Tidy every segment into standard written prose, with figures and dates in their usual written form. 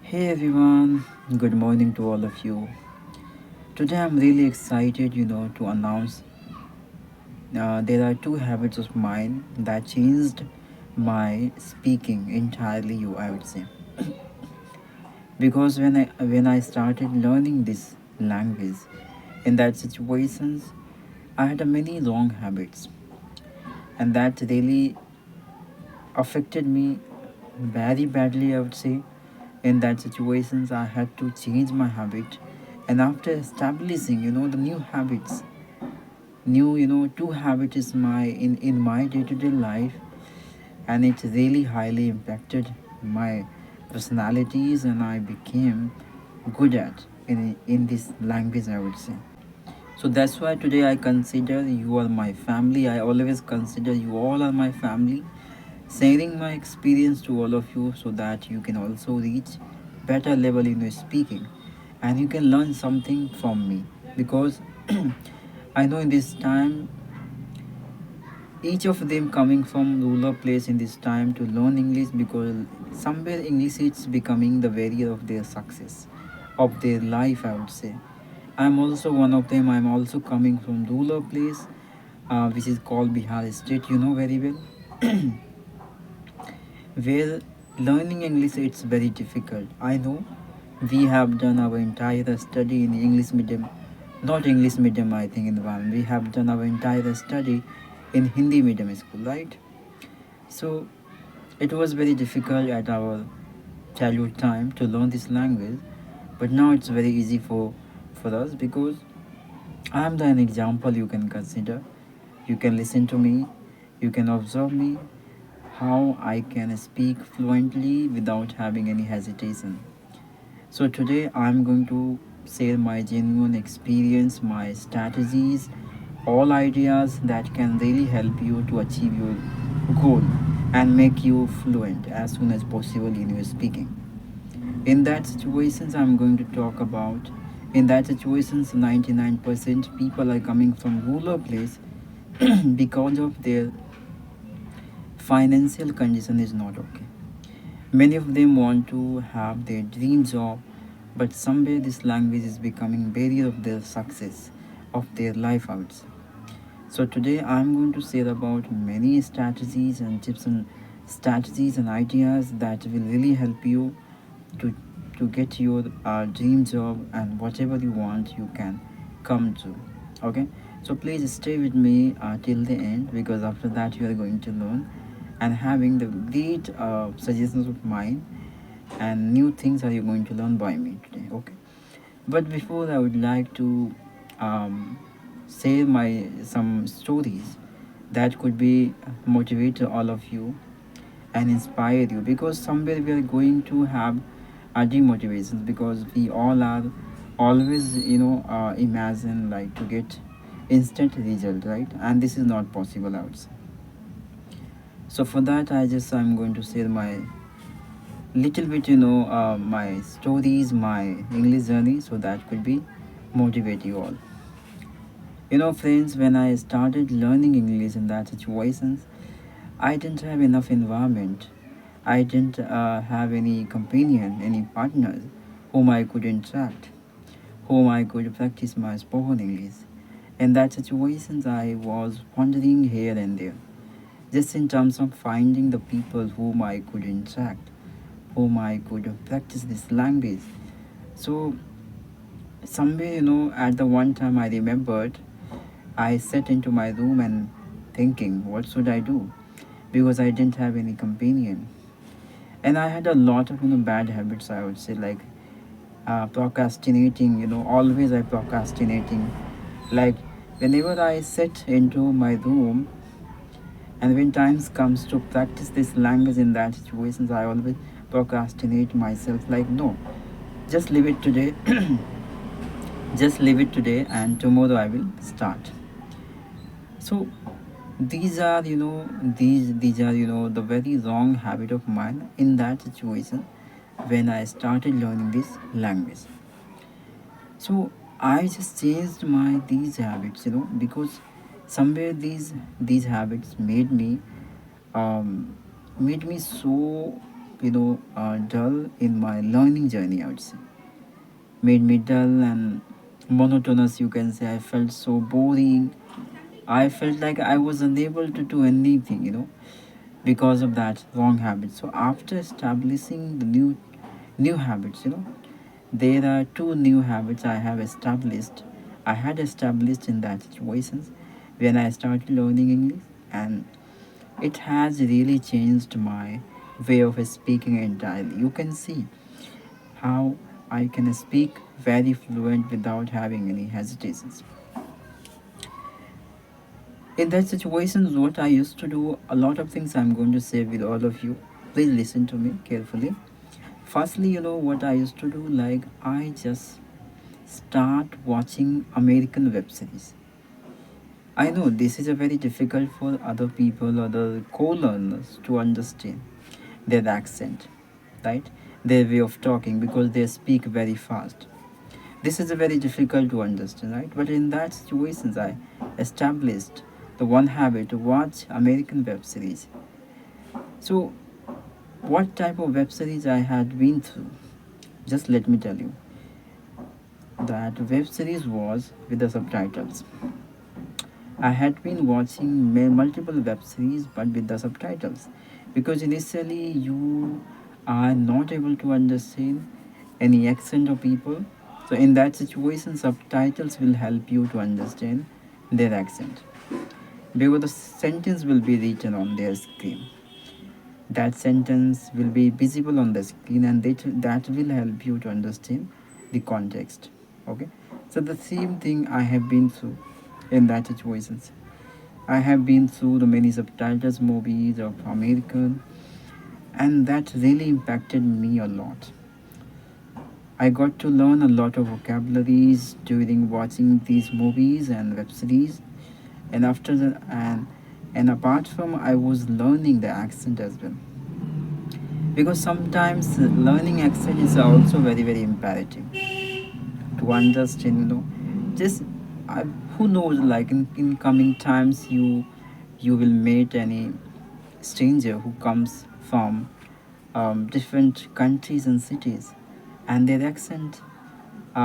Hey everyone, good morning to all of you. Today I'm really excited, to announce there are two habits of mine that changed my speaking entirely. I would say, because when I started learning this language, in that situations, I had a many wrong habits, and that really affected me very badly. I would say, in that situations, I had to change my habit, and after establishing, the new habits new two habit is my in my day-to-day life, and it really highly impacted my personalities, and I became good at in this language, I would say. So that's why today I consider you are my family. I always consider you all are my family, sharing my experience to all of you so that you can also reach better level in your speaking, and you can learn something from me. Because I know in this time, each of them coming from rural place in this time to learn English, because somewhere English is becoming the barrier of their success, of their life, I would say. I'm also one of them. I'm also coming from rural place, which is called Bihar state, very well, where learning English it's very difficult. I know we have done our entire study in English medium, not English medium, I think, environment. We have done our entire study in Hindi medium school, right? So it was very difficult at our childhood time to learn this language, but now it's very easy for us, because I am the an example you can consider. You can listen to me, you can observe me, how I can speak fluently without having any hesitation. So today I'm going to share my genuine experience, my strategies, all ideas that can really help you to achieve your goal and make you fluent as soon as possible in your speaking. In that situations I'm going to talk about, in that situations 99% people are coming from rural place because of their financial condition is not okay. Many of them want to have their dream job, but somewhere this language is becoming barrier of their success, of their life out. So today I'm going to share about many strategies and tips and strategies and ideas that will really help you to to get your dream job, and whatever you want you can come to. Okay, so please stay with me till the end, because after that you are going to learn and having the great suggestions of mine, and new things are you going to learn by me today. Okay, but before, I would like to um, share my some stories that could be motivate all of you and inspire you, because somewhere we are going to have demotivations, because we all are always imagine like to get instant result, right? And this is not possible out. So for that, I'm going to share my little bit, my stories, my English journey, so that could be motivate you all. Friends, when I started learning English in that situations, I didn't have enough environment. I didn't have any companion, any partners whom I could interact, whom I could practice my spoken English. In that situations, I was wandering here and there, just in terms of finding the people whom I could interact, whom I could practice this language. So somewhere, at the one time I remembered, I sat into my room and thinking, what should I do? Because I didn't have any companion. And I had a lot of bad habits, I would say, like procrastinating. Always I procrastinating. Like whenever I sit into my room, and when times comes to practice this language in that situations, I always procrastinate myself. Like no, just leave it today. Just leave it today, and tomorrow I will start. So these are these are the very wrong habit of mine in that situation when I started learning this language. So I just changed my these habits, because somewhere these habits um, made me so dull in my learning journey, I would say. Made me dull and monotonous, you can say. I felt so boring. I felt like I was unable to do anything, because of that wrong habit. So after establishing the new habits, there are two new habits I have established. I had established in that situations when I started learning English, and it has really changed my way of speaking entirely. You can see how I can speak very fluent without having any hesitations. In that situations, what I used to do, a lot of things I'm going to say with all of you. Please listen to me carefully. Firstly, what I used to do, like I just start watching American web series. I know this is a very difficult for other people, other co-learners to understand their accent, right? Their way of talking because they speak very fast. This is a very difficult to understand, right? But in that situations, I established the one habit to watch American web series. So, what type of web series I had been through? Just let me tell you that web series was with the subtitles. I had been watching multiple web series but with the subtitles because initially you are not able to understand any accent of people. So in that situation, subtitles will help you to understand their accent because the sentence will be written on their screen. That sentence will be visible on the screen, and that will help you to understand the context. Okay, so the same thing I have been through in that situations. I have been through the many subtitles movies of American, and that really impacted me a lot. I got to learn a lot of vocabularies during watching these movies and web series, and after that, and apart from, I was learning the accent as well. Because sometimes learning accent is also very very imperative to understand. Just uh, who knows, like in coming times, you will meet any stranger who comes from different countries and cities, and their accent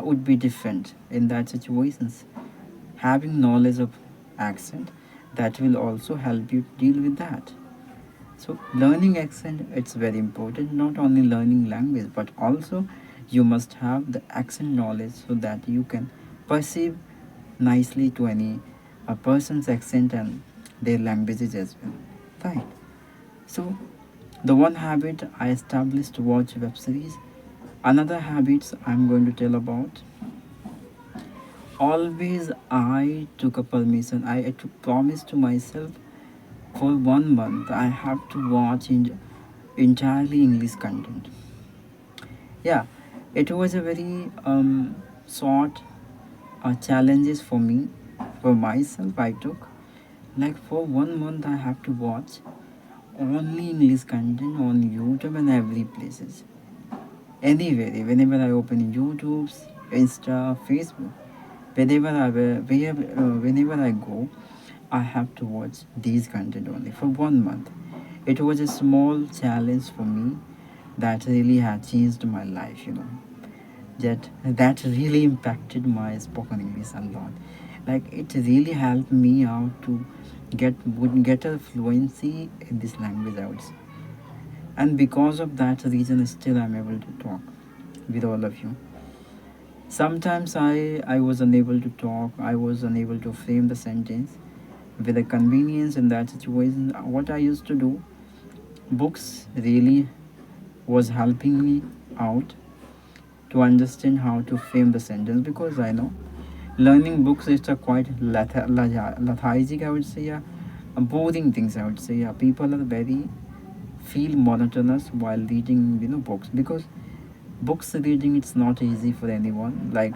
would be different. In that situations, having knowledge of accent, that will also help you deal with that. So learning accent, it's very important. Not only learning language, but also you must have the accent knowledge so that you can perceive nicely to any a person's accent and their languages as well. Right. So the one habit I established to watch web series. Another habits I'm going to tell about. Always I took a permission. I took promise to myself for 1 month I have to watch entirely English content. Yeah, it was a very short challenges for me, for myself. I took like for 1 month I have to watch only English content on YouTube and every places. Anywhere, whenever I open YouTube, Insta, Facebook, whenever I go, I have to watch these content only for 1 month. It was a small challenge for me that really had changed my life. That really impacted my spoken English a lot. Like it really helped me out to get a fluency in this language, I would say. And because of that reason, still I'm able to talk with all of you. Sometimes I was unable to talk, I was unable to frame the sentence with a convenience in that situation. What I used to do, books really was helping me out to understand how to frame the sentence because I know learning books is a quite lethargic, I would say, yeah, boring things, I would say. Yeah, people are very feel monotonous while reading, books because books reading it's not easy for anyone. Like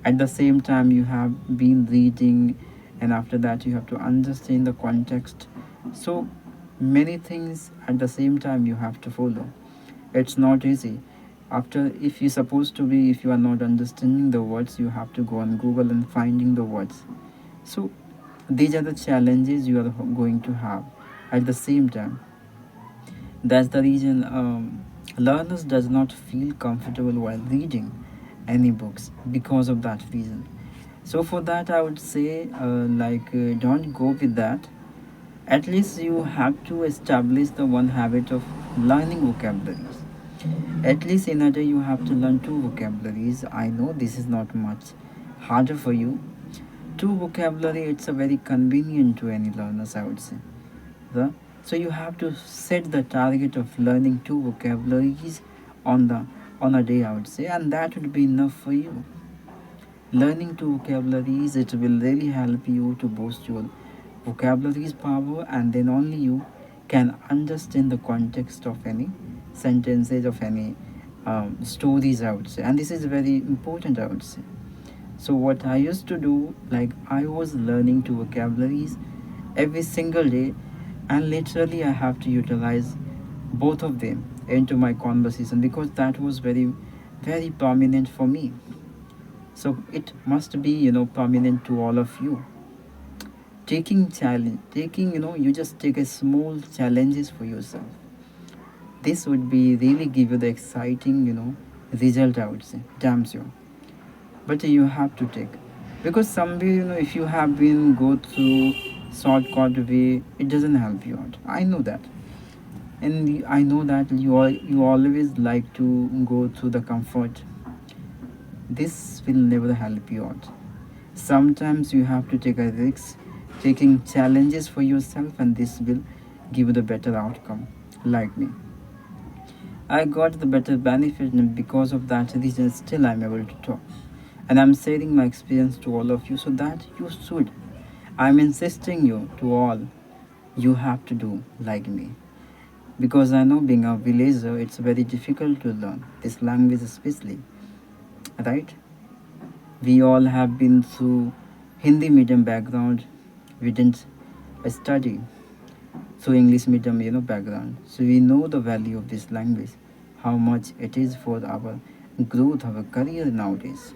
at the same time you have been reading, and after that you have to understand the context. So many things at the same time you have to follow. It's not easy. After, if you supposed to be, if you are not understanding the words, you have to go on Google and finding the words. So these are the challenges you are going to have at the same time. That's the reason learners does not feel comfortable while reading any books because of that reason. So for that, I would say don't go with that. At least you have to establish the one habit of learning vocabularies. At least in a day you have to learn two vocabularies. I know this is not much harder for you. Two vocabulary, it's a very convenient to any learners, I would say. The, so you have to set the target of learning two vocabularies on the on a day, I would say, and that would be enough for you. Learning two vocabularies, it will really help you to boost your vocabularies power, and then only you can understand the context of any sentences of any stories, I would say, and this is very important, I would say. So what I used to do, like I was learning two vocabularies every single day, and literally I have to utilize both of them into my conversation because that was very, very prominent for me. So it must be, prominent to all of you. Taking challenge, taking, you just take a small challenges for yourself. This would be really give you the exciting, result, I would say. Damn sure. But you have to take, because somewhere, if you have been go through shortcut way, it doesn't help you out. I know that, and I know that you always like to go through the comfort. This will never help you out. Sometimes you have to take a risk, taking challenges for yourself, and this will give you the better outcome. Like me, I got the better benefit, and because of that reason, still I'm able to talk. And I'm sharing my experience to all of you so that you should. I'm insisting you to all, you have to do like me. Because I know being a villager, it's very difficult to learn this language, especially, right? We all have been through Hindi medium background. We didn't study through English medium, background. So we know the value of this language, how much it is for our growth, our career nowadays.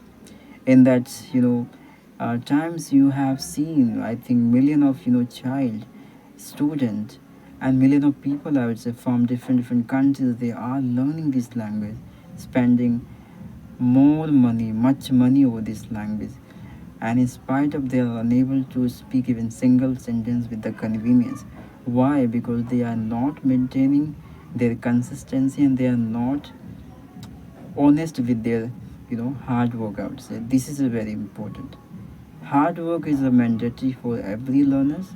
In that, times you have seen, I think, million of child, student, and million of people, I would say, from different countries. They are learning this language, spending more money, much money over this language, and in spite of they are unable to speak even single sentence with the convenience. Why? Because they are not maintaining their consistency, and they are not honest with their hard work, I would say. This is a very important. Hard work is a mandatory for every learners,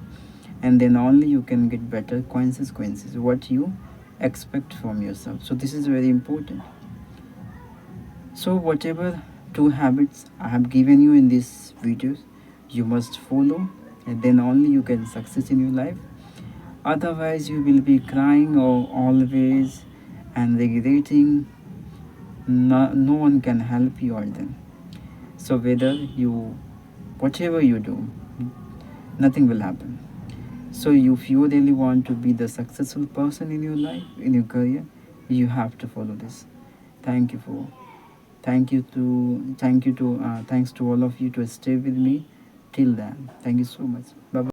and then only you can get better consequences what you expect from yourself. So this is very important. So whatever two habits I have given you in these videos, you must follow, and then only you can success in your life. Otherwise you will be crying or always and regretting. No one can help you or them. So whether you, whatever you do, nothing will happen. So if you really want to be the successful person in your life, in your career, you have to follow this. Thank you for, thanks to all of you to stay with me till then. Thank you so much. Bye bye.